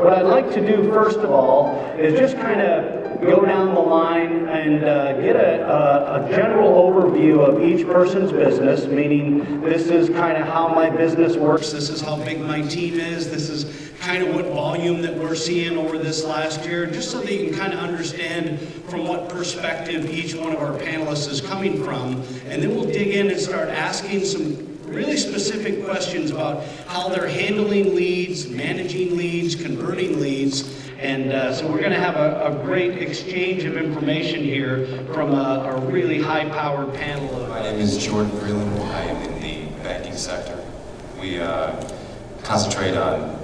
what I'd like to do first of all is just kind of go down the line and get a general overview of each person's business, meaning this is kind of how my business works, this is how big my team is, this is kind of what volume that we're seeing over this last year, just so that you can kind of understand from what perspective each one of our panelists is coming from. And then we'll dig in and start asking some really specific questions about how they're handling leads, managing leads, converting leads. And so we're going to have a great exchange of information here from a really high-powered panel. My name is Jordan Vreeland. I am in the banking sector. We concentrate on,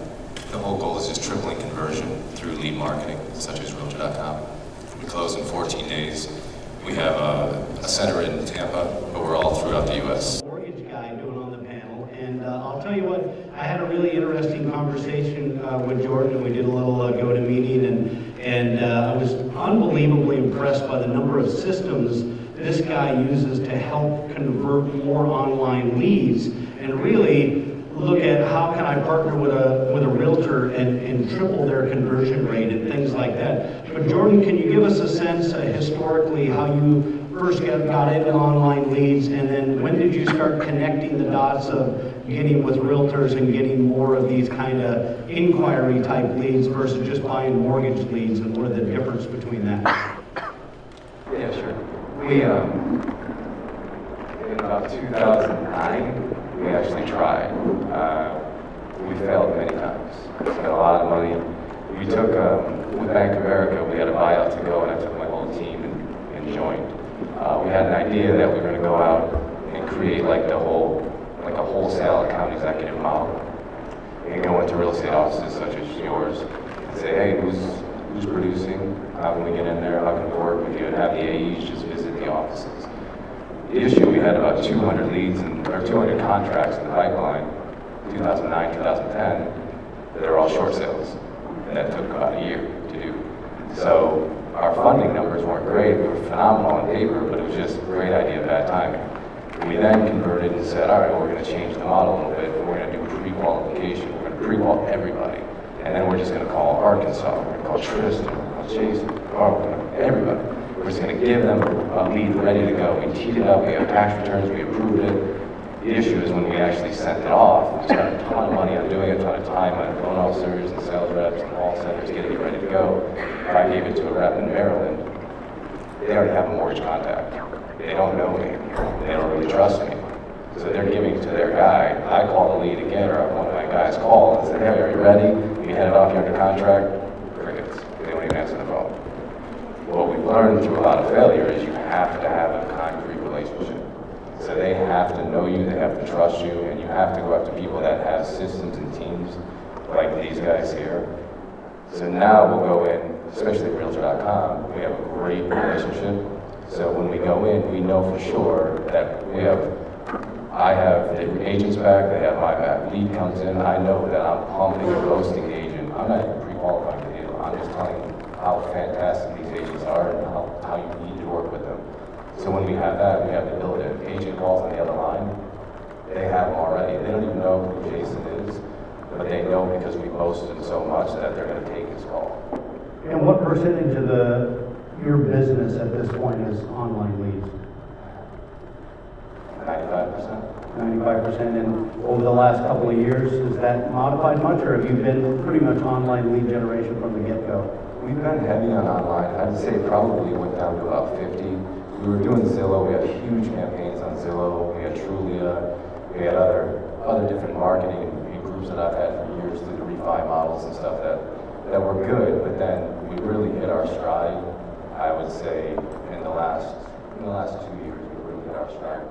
the whole goal is just tripling conversion through lead marketing, such as Realtor.com. We close in 14 days. We have a center in Tampa, but we're all throughout the U.S. And I'll tell you what, I had a really interesting conversation with Jordan, and we did a little go-to-meeting, and I was unbelievably impressed by the number of systems this guy uses to help convert more online leads, and really look at how can I partner with a realtor and triple their conversion rate and things like that. But Jordan, can you give us a sense historically how you first got into online leads, and then when did you start connecting the dots of getting with realtors and getting more of these kind of inquiry type leads versus just buying mortgage leads, and what are the difference between that? Yeah, sure. We, in about 2009, we actually tried. We failed many times. Spent a lot of money. We took, with Bank of America, we had a buyout to go, and I took my whole team and joined. We had an idea that we were going to go out and create like a wholesale account executive model, and go into real estate offices such as yours and say, hey, who's producing? How can we get in there? How can we work with you? And have the AEs just visit the offices. The issue, we had about 200 leads or 200 contracts in the pipeline, 2009, 2010. They're all short sales, and that took about a year to do. So our funding numbers weren't great. We were phenomenal on paper, but it was just a great idea, bad timing. We then converted and said, all right, well, we're going to change the model a little bit. We're going to do pre-qualification. We're going to pre-qual everybody. And then we're just going to call Arkansas. We're going to call Tristan. We're going to call Jason. Everybody. We're just going to give them a lead ready to go. We teed it up. We have tax returns. We approved it. The issue is when we actually sent it off, we spent a ton of money on doing it, a ton of time on loan officers and sales reps and call centers getting it ready to go. If I gave it to a rep in Maryland, they already have a mortgage contact. They don't know me. They don't really trust me. So they're giving it to their guy. I call the lead again, or one of my guys call and say, hey, are you ready? You headed off, you're under contract? Crickets. They don't even answer the phone. What we've learned through a lot of failure is you have to have a concrete relationship. So they have to know you, they have to trust you, and you have to go after people that have systems and teams like these guys here. So now we'll go in, especially at Realtor.com, we have a great relationship. So when we go in, we know for sure that I have the agent's back, they have my back. Lead comes in, I know that I'm pumping and roasting the agent. I'm not even pre-qualifying the deal. I'm just telling you how fantastic these agents are and how you need to work with them. So when we have that, we have the ability, if the agent calls on the other line, they have them already. They don't even know who Jason is, but they know because we boasted him so much that they're going to take his call. And what percentage of your business at this point is online leads? 95%. 95%. And over the last couple of years, has that modified much, or have you been pretty much online lead generation from the get-go? We've been heavy on online. I'd say probably went down to about 50. We were doing Zillow. We had huge campaigns on Zillow. We had Trulia. We had other different marketing groups that I've had for years through the refi models and stuff that were good. But then we really hit our stride. I would say in the last 2 years, we really hit our stride.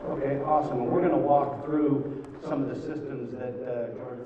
Okay, awesome. And we're going to walk through some of the systems that Jordan.